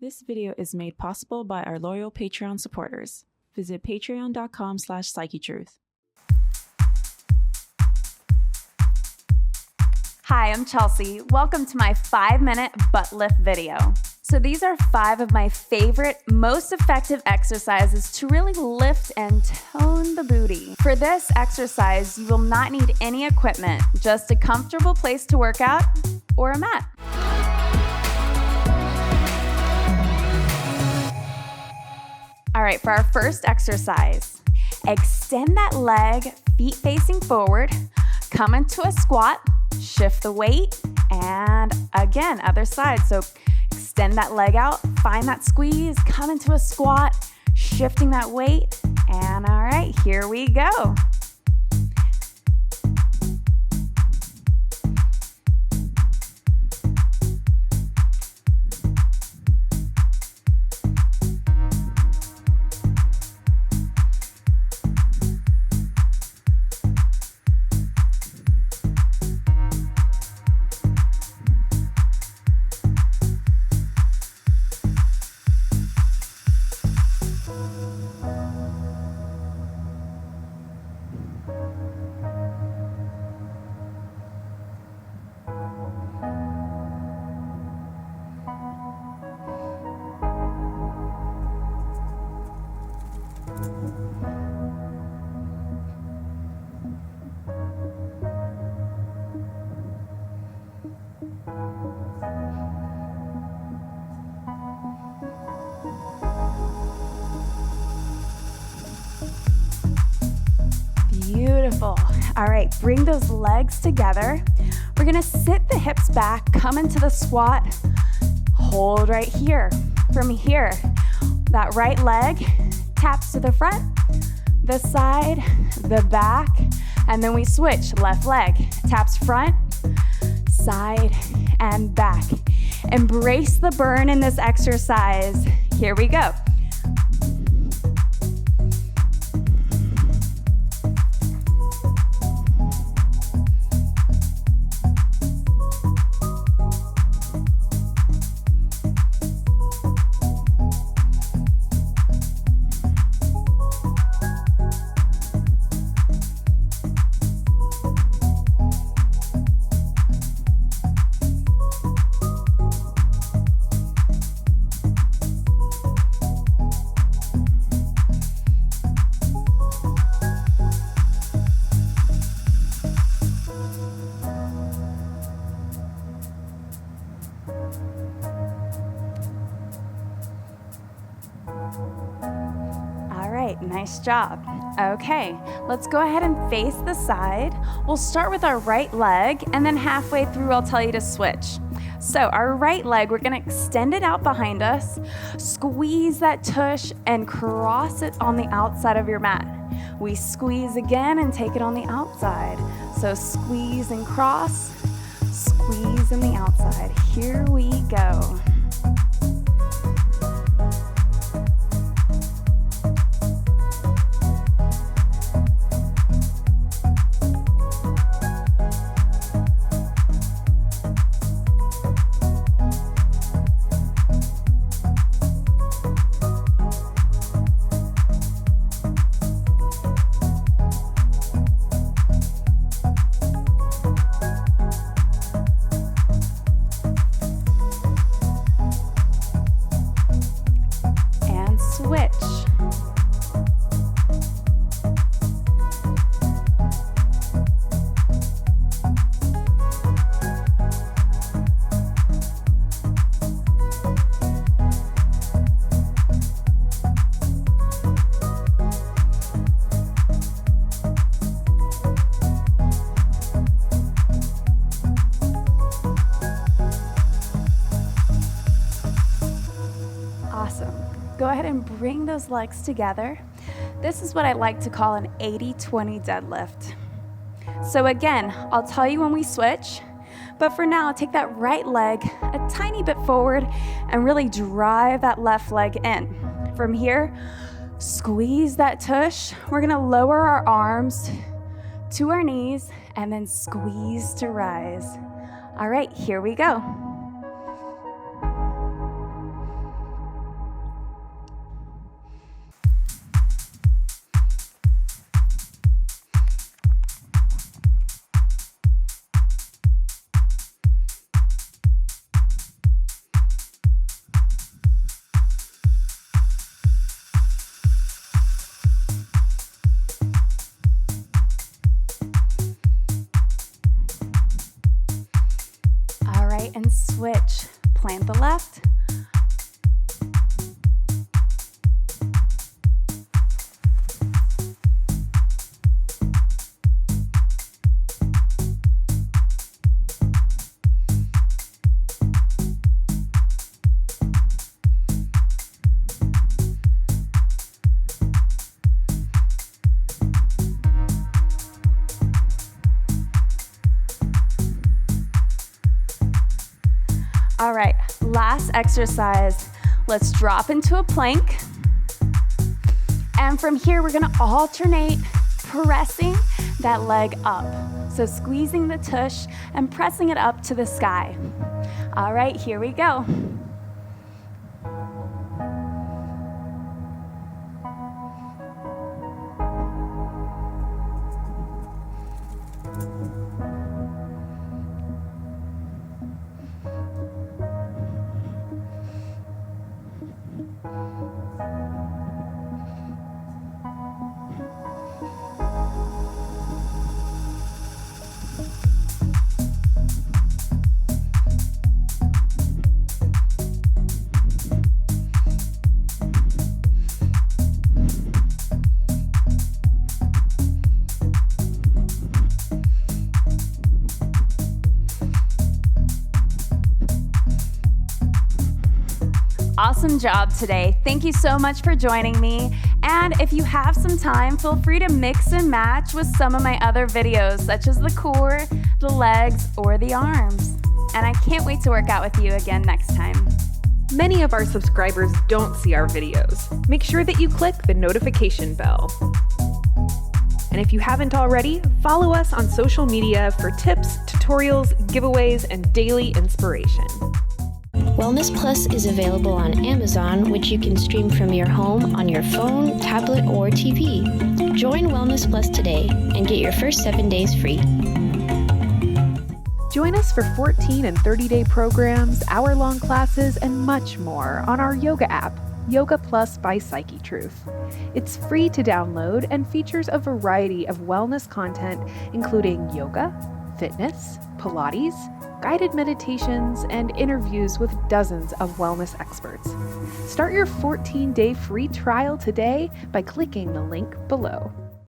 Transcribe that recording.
This video is made possible by our loyal Patreon supporters. Visit patreon.com/Psychetruth. Hi, I'm Chelsea. Welcome to my 5-minute butt lift video. So these are 5 of my favorite, most effective exercises to really lift and tone the booty. For this exercise, you will not need any equipment, just a comfortable place to work out or a mat. All right, for our first exercise, extend that leg, feet facing forward, come into a squat, shift the weight, and again, other side. So extend that leg out, find that squeeze, come into a squat, shifting that weight, and all right, here we go. Beautiful. All right, bring those legs together. We're gonna sit the hips back, come into the squat, hold right here. From here, that right leg taps to the front, the side, the back, and then we switch. Left leg taps front, side, and back. Embrace the burn in this exercise. Here we go. Nice job. Okay, let's go ahead and face the side. We'll start with our right leg, and then halfway through, I'll tell you to switch. So our right leg, we're gonna extend it out behind us, squeeze that tush, and cross it on the outside of your mat. We squeeze again and take it on the outside. So squeeze and cross, squeeze on the outside. Here we go. Go ahead and bring those legs together. This is what I like to call an 80-20 deadlift. So again, I'll tell you when we switch, but for now, take that right leg a tiny bit forward and really drive that left leg in. From here, squeeze that tush. We're gonna lower our arms to our knees and then squeeze to rise. All right, here we go. the left. All right, last exercise. Let's drop into a plank. And from here, we're gonna alternate pressing that leg up. So squeezing the tush and pressing it up to the sky. All right, here we go. Awesome job today. Thank you so much for joining me. And if you have some time, feel free to mix and match with some of my other videos, such as the core, the legs, or the arms. And I can't wait to work out with you again next time. Many of our subscribers don't see our videos. Make sure that you click the notification bell. And if you haven't already, follow us on social media for tips, tutorials, giveaways, and daily inspiration. Wellness Plus is available on Amazon, which you can stream from your home on your phone, tablet, or TV. Join Wellness Plus today and get your first 7 days free. Join us for 14 and 30-day programs, hour-long classes, and much more on our yoga app, Yoga Plus by Psychetruth. It's free to download and features a variety of wellness content, including yoga, fitness, Pilates, guided meditations, and interviews with dozens of wellness experts. Start your 14-day free trial today by clicking the link below.